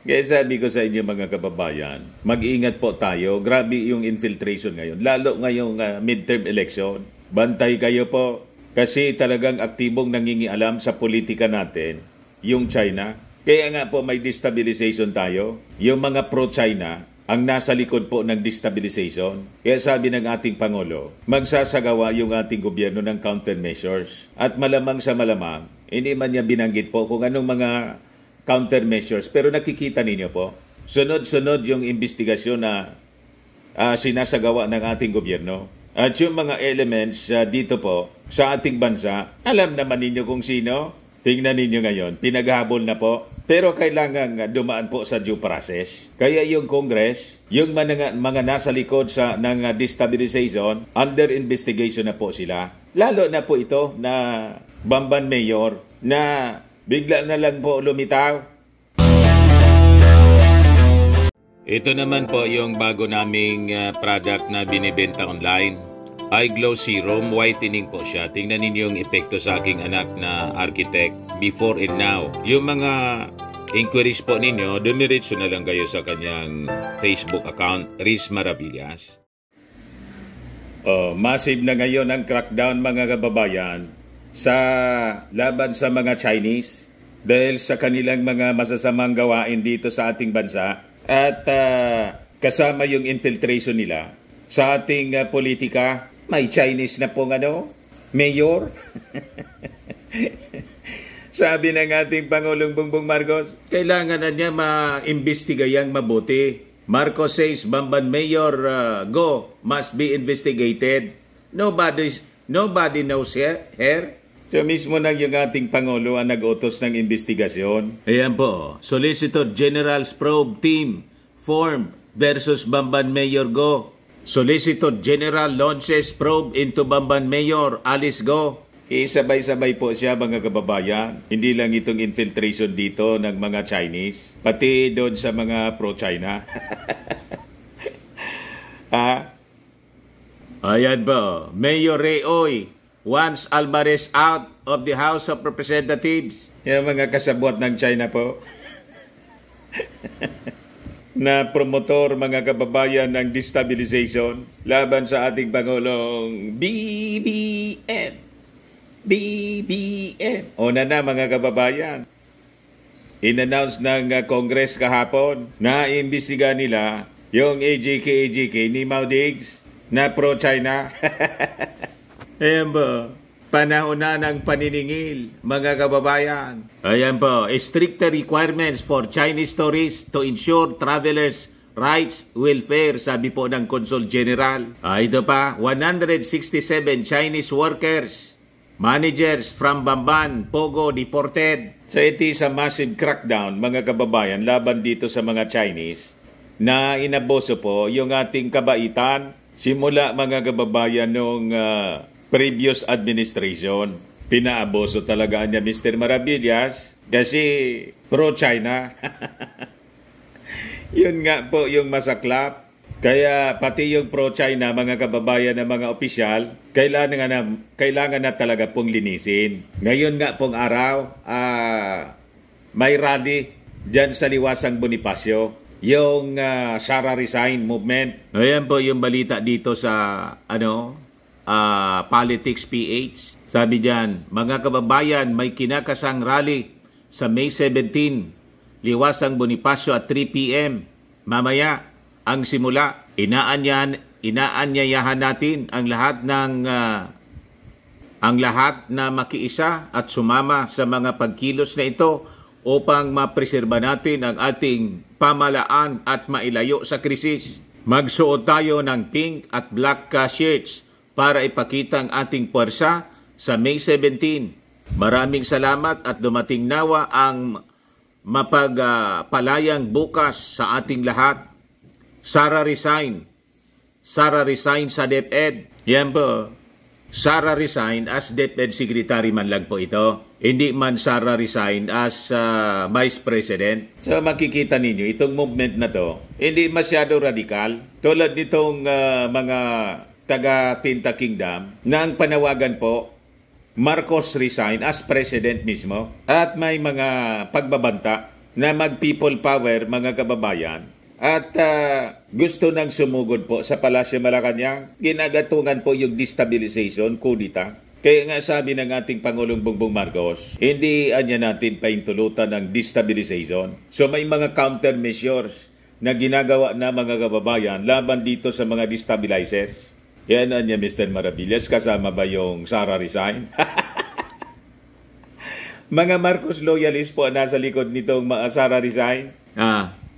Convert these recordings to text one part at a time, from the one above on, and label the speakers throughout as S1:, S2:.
S1: Kaya sabi ko sa inyo mga kababayan, mag-ingat po tayo. Grabe yung infiltration ngayon. Lalo ngayong midterm election. Bantay kayo po kasi talagang aktibong nangingialam sa politika natin yung China. Kaya nga po may destabilization tayo. Yung mga pro-China ang nasa likod po ng destabilization. Kaya sabi ng ating Pangulo, magsasagawa yung ating gobyerno ng countermeasures. At malamang sa malamang, hindi man niya binanggit po kung anong mga countermeasures. Pero nakikita ninyo po, sunod-sunod yung investigasyon na sinasagawa ng ating gobyerno. At yung mga elements dito po sa ating bansa, alam naman ninyo kung sino. Tingnan ninyo ngayon, pinaghabol na po. Pero kailangan dumaan po sa due process. Kaya yung Congress, yung mga nasa likod ng destabilization, under investigation na po sila. Lalo na po ito na Bamban Mayor na bigla na lang po lumitaw. Ito naman po yung bago naming product na binibenta online. iGlow Serum, whitening po siya. Tingnan ninyo yung epekto sa aking anak na architect before and now. Yung mga inquiries po ninyo, dumiretso na lang kayo sa kanyang Facebook account, Riz Maravillas. Massive na ngayon ang crackdown mga kababayan sa laban sa mga Chinese dahil sa kanilang mga masasamang gawain dito sa ating bansa at kasama yung infiltration nila sa ating politika. May Chinese na pong mayor. Sabi ng ating Pangulong Bongbong Marcos, kailangan na niya ma-imbestigayang mabuti. Marcos says, Bamban Mayor Go must be investigated. Nobody knows her. So mismo na yung ating Pangulo ang nag-utos ng investigasyon. Ayan po, Solicitor General's Probe Team formed versus Bamban Mayor Go. Solicitor General launches probe into Bamban Mayor Alice Go. Isabay-sabay po siya mga kababayan. Hindi lang itong infiltration dito ng mga Chinese, pati doon sa mga pro-China. Ayan po, Mayor Reoy wants Alvarez out of the House of Representatives. Yung mga kasabwat ng China po. Na promotor mga kababayan ng destabilization laban sa ating Pangulong BBM. O na mga kababayan. In-announce ng Congress kahapon na imbestiga nila yung AJK ni Mao Diggs na pro-China. Ayan ba? Panahon na ng paniningil, mga kababayan. Ayan po, stricter requirements for Chinese tourists to ensure travelers' rights welfare, sabi po ng Consul General. Ito pa, 167 Chinese workers, managers from Bamban, Pogo, deported. So ito is a massive crackdown, mga kababayan, laban dito sa mga Chinese na inaboso po yung ating kabaitan. Simula mga kababayan nung previous administration. Pinaaboso talaga niya Mr. Maravillas kasi pro-China. Yun nga po yung masaklap. Kaya pati yung pro-China, mga kababayan ng mga opisyal, kailangan na talaga pong linisin. Ngayon nga pong araw, may rally dyan sa Liwasang Bonifacio, yung Sara Resign movement. Ayan po yung balita dito sa Politics PH. Sabi diyan, mga kababayan, may kinakasang rally sa May 17, Liwasang Bonifacio at 3 p.m. Mamaya ang simula. Inaanyayahan natin ang lahat na makiisa at sumama sa mga pagkilos na ito upang mapreserba natin ang ating pamalaan at mailayo sa krisis. Magsuot tayo ng pink at black shirts para ipakita ang ating puwersa sa May 17. Maraming salamat at dumating nawa ang mapagpalayang bukas sa ating lahat. Sara Resign sa DepEd. Yan po. Sara Resign as DepEd Secretary man lang po ito. Hindi man Sara Resign as Vice President. So makikita ninyo, itong movement na to, hindi masyado radikal. Tulad nitong mga taga Finta Kingdom na ang panawagan po, Marcos resign as President mismo. At may mga pagbabanta na mag-people power, mga kababayan, at gusto nang sumugod po sa Palasyo Malacanang, ginagatungan po yung destabilization, kudita. Kaya nga sabi ng ating Pangulong Bongbong Marcos, hindi anya natin paintulutan ng destabilization. So may mga countermeasures na ginagawa na mga kababayan laban dito sa mga destabilizers. Yan anya Mr. Maravillas, kasama ba yung Sara resign? Mga Marcos loyalist po nasa likod nitong Sara resign.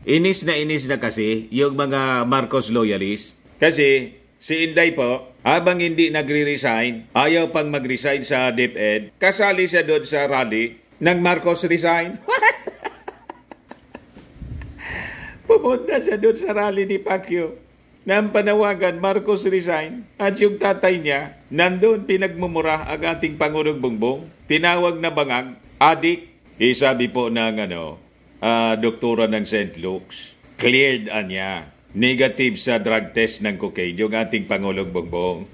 S1: Inis na kasi yung mga Marcos loyalist. Kasi si Inday po, habang hindi nagre-resign, ayaw pang mag-resign sa DepEd, kasali siya doon sa rally ng Marcos resign. Pumunta siya doon sa rally ni Pacquiao nang panawagan Marcos resign, at yung tatay niya nandun pinagmumura ang ating Pangulong Bongbong, tinawag na bangag, adik. Sabi po ng doktora ng St. Luke's, cleared niya, negative sa drug test ng cocaine yung ating Pangulong Bongbong.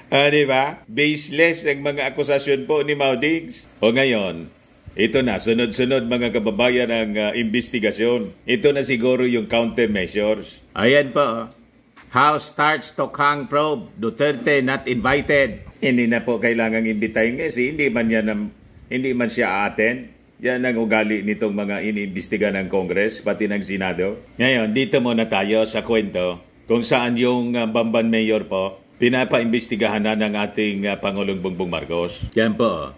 S1: Di ba? Baseless ang mga akusasyon po ni Maudings. O ngayon, ito na, sunod-sunod mga kababayan ng investigasyon. Ito na siguro yung countermeasures. Ayan po. House starts to hang probe. Duterte not invited. Hindi na po kailangang imbitahin kasi hindi man siya aaten. Yan ang ugali nitong mga iniimbestiga ng Congress, pati ng Senado. Ngayon, dito muna tayo sa kwento kung saan yung Bamban Mayor po pinapaimbestigahan na ng ating Pangulong Bongbong Marcos. Yan po.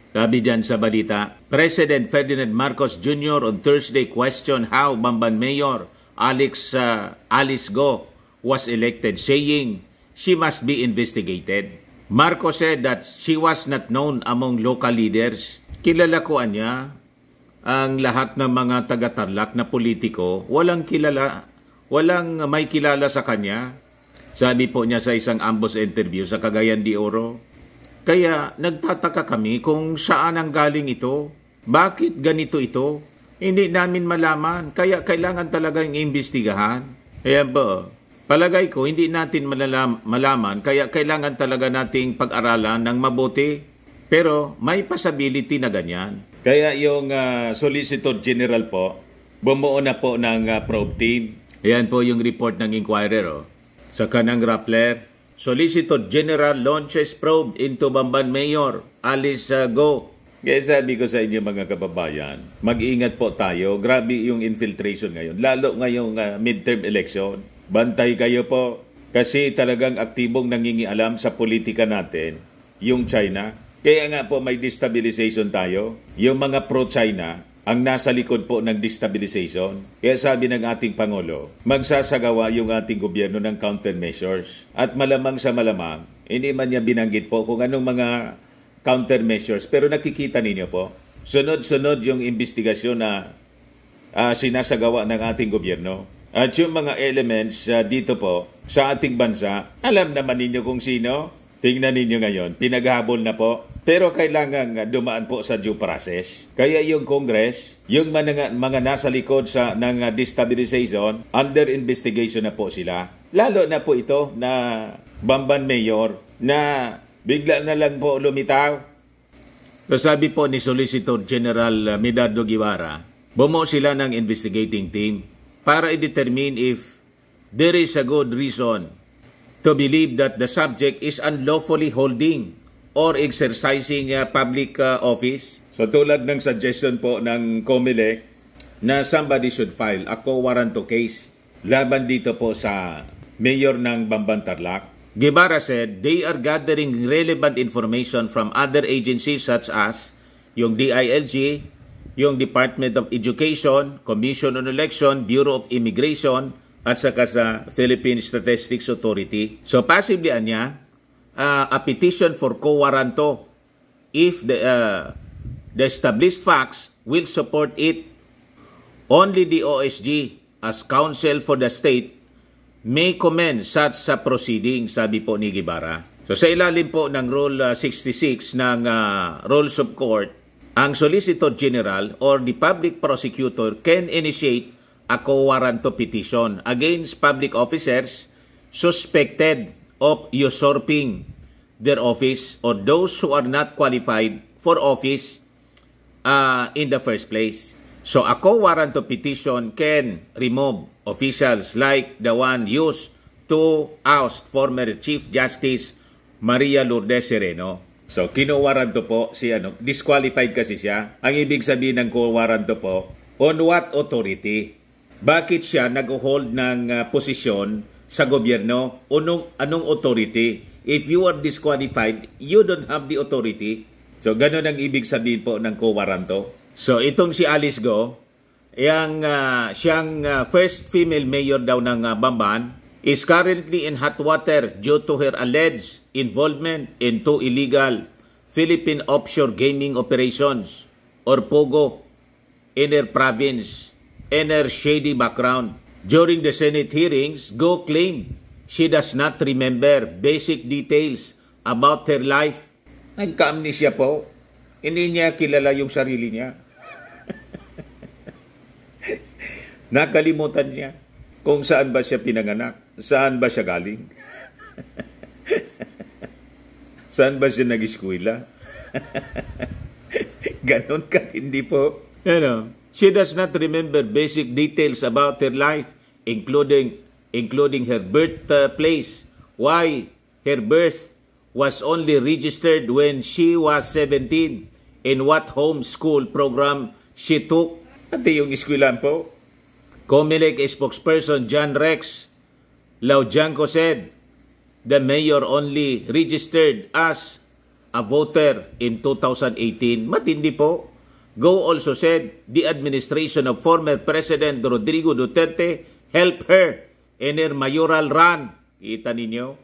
S1: Sabi dyan sa balita, President Ferdinand Marcos Jr. on Thursday questioned how Bamban Mayor Alice Go was elected, saying she must be investigated. Marcos said that she was not known among local leaders. Kilala ko niya ang lahat ng mga taga-Tarlac na politiko. Walang may kilala sa kanya. Sabi po niya sa isang ambush interview sa Cagayan de Oro. Kaya nagtataka kami kung saan ang galing ito. Bakit ganito ito? Hindi namin malaman. Kaya kailangan talagang imbestigahan. Ayan ba? Palagay ko, hindi natin malaman. Kaya kailangan talaga nating pag-aralan ng mabuti. Pero may possibility na ganyan. Kaya yung Solicitor General po, bumuo na po ng probe team. Ayan po yung report ng Inquirer. Sa kanang Rappler, Solicitor General launches probe into Bamban Mayor Alice Go. Kaya sabi ko sa inyo mga kababayan, mag-ingat po tayo. Grabe yung infiltration ngayon. Lalo ngayong midterm election. Bantay kayo po. Kasi talagang aktibong nangingialam sa politika natin yung China. Kaya nga po may destabilization tayo. Yung mga pro-China ang nasa likod po ng destabilization. Kaya sabi ng ating Pangulo, magsasagawa yung ating gobyerno ng countermeasures. At malamang sa malamang, hindi man niya binanggit po kung anong mga countermeasures. Pero nakikita ninyo po, sunod-sunod yung investigasyon na sinasagawa ng ating gobyerno. At yung mga elements dito po sa ating bansa, alam naman ninyo kung sino. Tingnan ninyo ngayon, pinaghabol na po. Pero kailangan dumaan po sa due process. Kaya yung Congress, yung mga nasa likod ng destabilization, under investigation na po sila. Lalo na po ito na Bamban Mayor na bigla na lang po lumitaw. So sabi po ni Solicitor General Medardo Guevara, bumuo sila ng investigating team para i-determine if there is a good reason to believe that the subject is unlawfully holding or exercising public office. So tulad ng suggestion po ng COMELEC na somebody should file a quo warranto case laban dito po sa mayor ng Bamban Tarlac. Guevara said they are gathering relevant information from other agencies such as yung DILG, yung Department of Education, Commission on Election, Bureau of Immigration, at saka sa Philippine Statistics Authority. So possibly a petition for quo warranto if the established facts will support it. Only the OSG as counsel for the state may commence such proceeding, sabi po ni Guevara. So sa ilalim po ng Rule 66 ng Rules of Court, ang Solicitor General or the Public Prosecutor can initiate a quo warranto petition against public officers suspected of usurping their office or those who are not qualified for office
S2: in the first place. So a co-warrant of petition can remove officials like the one used to oust former Chief Justice Maria Lourdes Sereno.
S1: So, kino-waranto po si disqualified kasi siya. Ang ibig sabihin ng ko-waranto po, on what authority? Bakit siya nag-hold ng posisyon sa gobyerno? Anong authority? If you are disqualified, you don't have the authority. So, ganun ang ibig sabihin po ng ko-waranto.
S2: So, itong si Alice Go, siyang first female mayor daw ng Bamban, is currently in hot water due to her alleged involvement in two illegal Philippine offshore gaming operations or POGO in her province and her shady background. During the Senate hearings, Go claimed she does not remember basic details about her life.
S1: Nagka-amnesia po. Hindi niya kilala yung sarili niya. Nakalimutan niya kung saan ba siya pinanganak, saan ba siya galing, saan ba siya nag-eskwela. Ganon ka, hindi po.
S2: She does not remember basic details about her life, including her birthplace, why her birth was only registered when she was 17, in what homeschool program she took.
S1: Pati yung eskwelahan po.
S2: COMELEC spokesperson John Rex Laujanco said the mayor only registered as a voter in 2018. Matindi po. Go also said the administration of former President Rodrigo Duterte helped her in her mayoral run. Kita ninyo?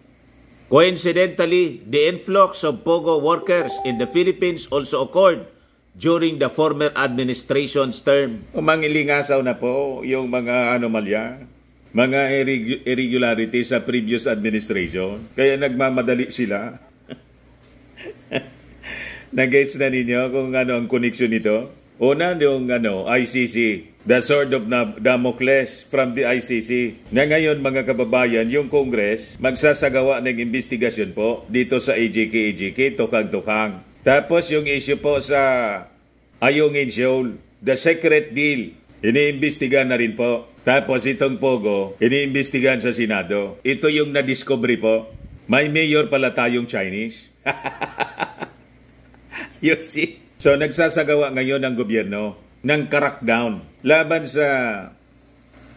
S2: Coincidentally, the influx of POGO workers in the Philippines also occurred during the former administration's term.
S1: Mangilingasaw na po yung mga anomalya, mga irregularities sa previous administration. Kaya nagmamadali sila. Nag-gets na ninyo kung ano ang connection nito? Una yung ICC, the sword of Damocles from the ICC. Na ngayon mga kababayan, yung Congress magsasagawa ng investigasyon po dito sa AJK, tukang-tukang. Tapos yung issue po sa Ayungin Shoal, the secret deal, iniimbestigahan na rin po. Tapos itong POGO, iniimbestigahan sa Senado. Ito yung na-discovery po. May mayor pala tayong Chinese. You see? So nagsasagawa ngayon ng gobyerno ng crackdown laban sa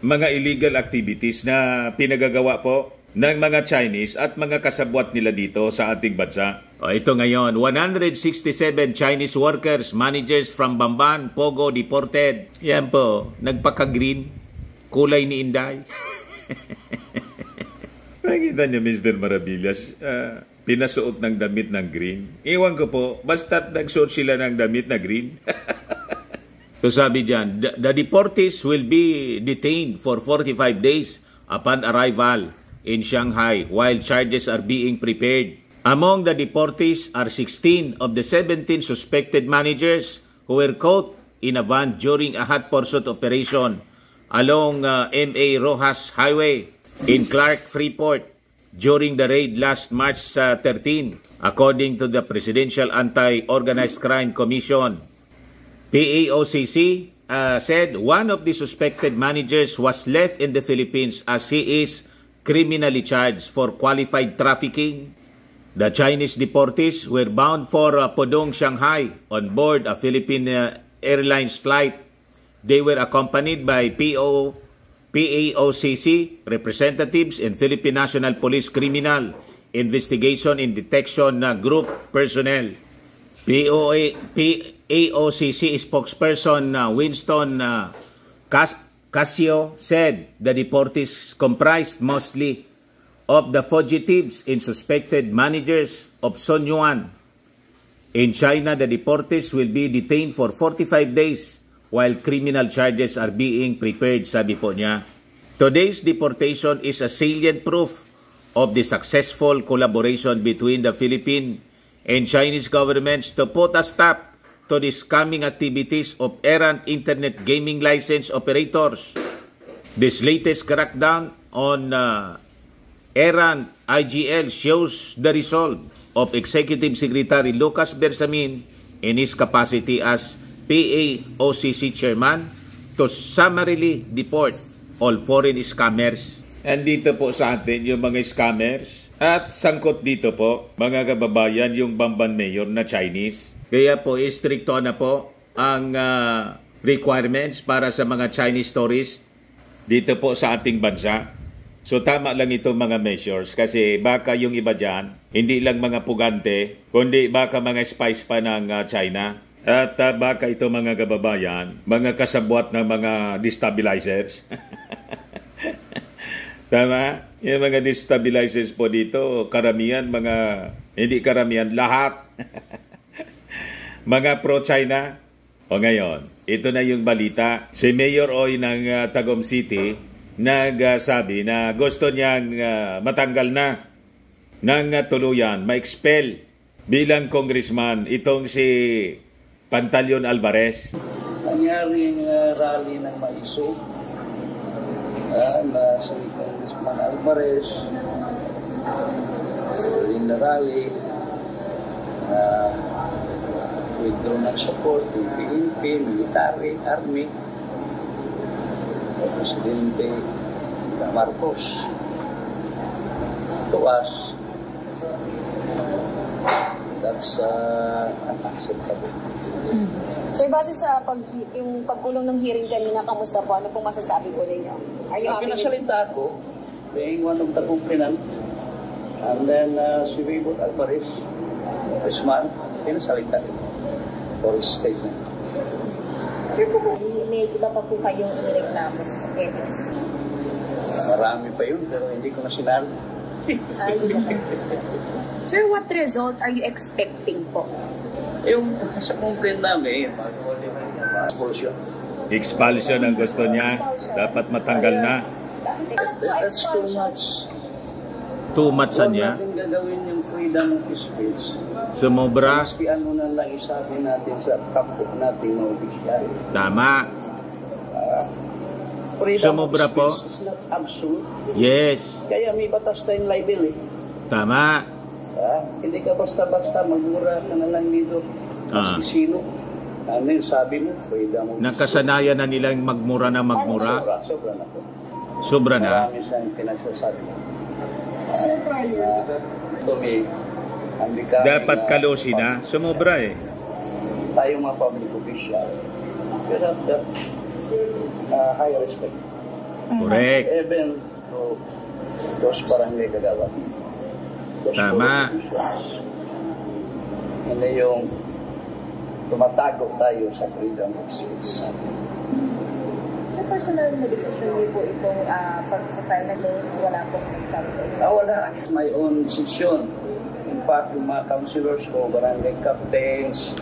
S1: mga illegal activities na pinagagawa po ng mga Chinese at mga kasabwat nila dito sa ating bansa.
S2: Ito ngayon, 167 Chinese workers, managers from Bamban, POGO, deported. Yan po, nagpaka-green, kulay ni Inday.
S1: Nakikita niyo, Mr. Maravillas, pinasuot ng damit ng green. Iwan ko po, basta't nagsuot sila ng damit na green.
S2: So sabi dyan, the deportees will be detained for 45 days upon arrival in Shanghai while charges are being prepared. Among the deportees are 16 of the 17 suspected managers who were caught in a van during a hot pursuit operation along M.A. Rojas Highway in Clark, Freeport during the raid last March 13, according to the Presidential Anti-Organized Crime Commission. PAOCC said one of the suspected managers was left in the Philippines as he is criminally charged for qualified trafficking. The Chinese deportees were bound for Pudong, Shanghai on board a Philippine Airlines flight. They were accompanied by PAOCC representatives and Philippine National Police Criminal Investigation and Detection Group personnel. PAOCC spokesperson Winston Casio said the deportees comprised mostly of the fugitives and suspected managers of Sun Yuan. In China, the deportees will be detained for 45 days while criminal charges are being prepared, sabi po niya. Today's deportation is a salient proof of the successful collaboration between the Philippine and Chinese governments to put a stop to the scamming activities of errant internet gaming license operators. This latest crackdown on errant IGL shows the resolve of Executive Secretary Lucas Bersamin in his capacity as PAOCC Chairman to summarily deport all foreign scammers.
S1: Andito po sa atin yung mga scammers at sangkot dito po, mga kababayan, yung Bamban Mayor na Chinese.
S2: Kaya po, istrikto na po ang requirements para sa mga Chinese tourists
S1: Dito po sa ating bansa. So tama lang itong mga measures kasi baka yung iba dyan, hindi lang mga pugante, kundi baka mga spies pa ng China. At baka ito mga kababayan, mga kasabwat ng mga destabilizers. Tama? Yung mga destabilizers po dito, karamihan, hindi karamihan, lahat. Mga pro-China. O ngayon, ito na yung balita. Si Mayor Oy ng Tagum City nagsabi na gusto niyang matanggal na ng tuluyan, ma-expel bilang congressman itong si Pantaleon Alvarez.
S3: Nangyaring rally ng Maiso na si Congressman Alvarez in the rally withdraw ng support ng PNP, military, army, Presidente Marcos. To us, that's unacceptable.
S4: Sir, base sa yung pagkulong ng hearing kanina, kamusta po? Ano pong masasabi po ninyo? Are you happy?
S3: Pinasalita ako, being one of the complainant, and then si Wibot Alvarez, Congressman, pinasalita rin for his statement.
S4: Sir, may iba pa po kayong inireklamo sa ethics?
S3: Marami pa yun, pero hindi ko na sinali.
S4: Sir, what result are you expecting po?
S3: Yung sa complaint namin, expulsion.
S1: Expulsion ang gusto niya. Dapat matanggal na.
S3: That's too much.
S2: Too much
S3: Huwag
S2: niya.
S3: natin gagawin yung freedom of speech.
S2: Sumobra.
S3: Maski ano na lang isabi natin sa kapwa natin mga opisyal.
S2: Tama.
S3: Freedom
S2: Sumobra
S3: of
S2: po.
S3: speech is not absolute.
S2: Yes.
S3: Kaya may batas tayong libel eh.
S2: Tama.
S3: Hindi ka basta-basta magmura ka na lang dito. Maski sino. Ano yung sabi mo? Freedom of
S2: Nakasanayan na nilang magmura na magmura.
S3: Sobra na po.
S2: Sobra na.
S3: Marami siyang pinagsasabi. To me, ang becoming,
S1: Dapat kalosi na. Sumobra eh.
S3: tayong mga public official, we have that high respect.
S2: Correct.
S3: Even to those barangay kagawad. Those
S2: Tama.
S3: public officials. Hindi yung tumatago tayo sa freedom of speech.
S4: Sir, personal na decision niyo po itong pag-file na loan, wala pong nagsabi ko.
S3: Wala. My own decision. In fact, yung mga councilors ko, barangay captains,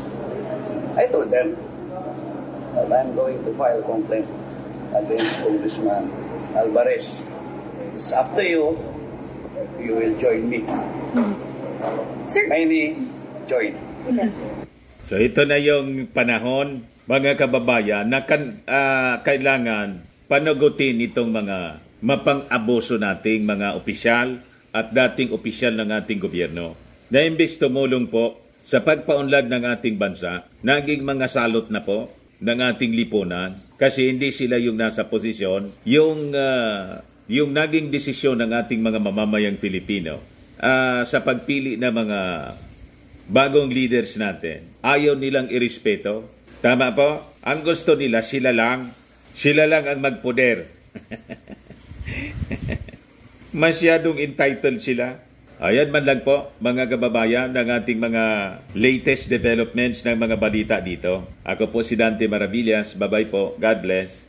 S3: I told them that I'm going to file a complaint against Congressman Alvarez. It's up to you. You will join me.
S4: Sir,
S3: Maybe join.
S1: So ito na yung panahon, mga kababayan, na kailangan panagutin itong mga mapang-abuso nating mga opisyal at dating opisyal ng ating gobyerno na imbes tumulong po sa pagpaunlad ng ating bansa, naging mga salot na po ng ating lipunan kasi hindi sila yung nasa posisyon, yung naging desisyon ng ating mga mamamayang Pilipino sa pagpili ng mga bagong leaders natin. Ayaw nilang irespeto. Tama po? Ang gusto nila, sila lang ang magpoder. Masyadong entitled sila. Ayan man lang po, mga kababayan, ng ating mga latest developments ng mga balita dito. Ako po si Dante Maravillas. Bye-bye po. God bless.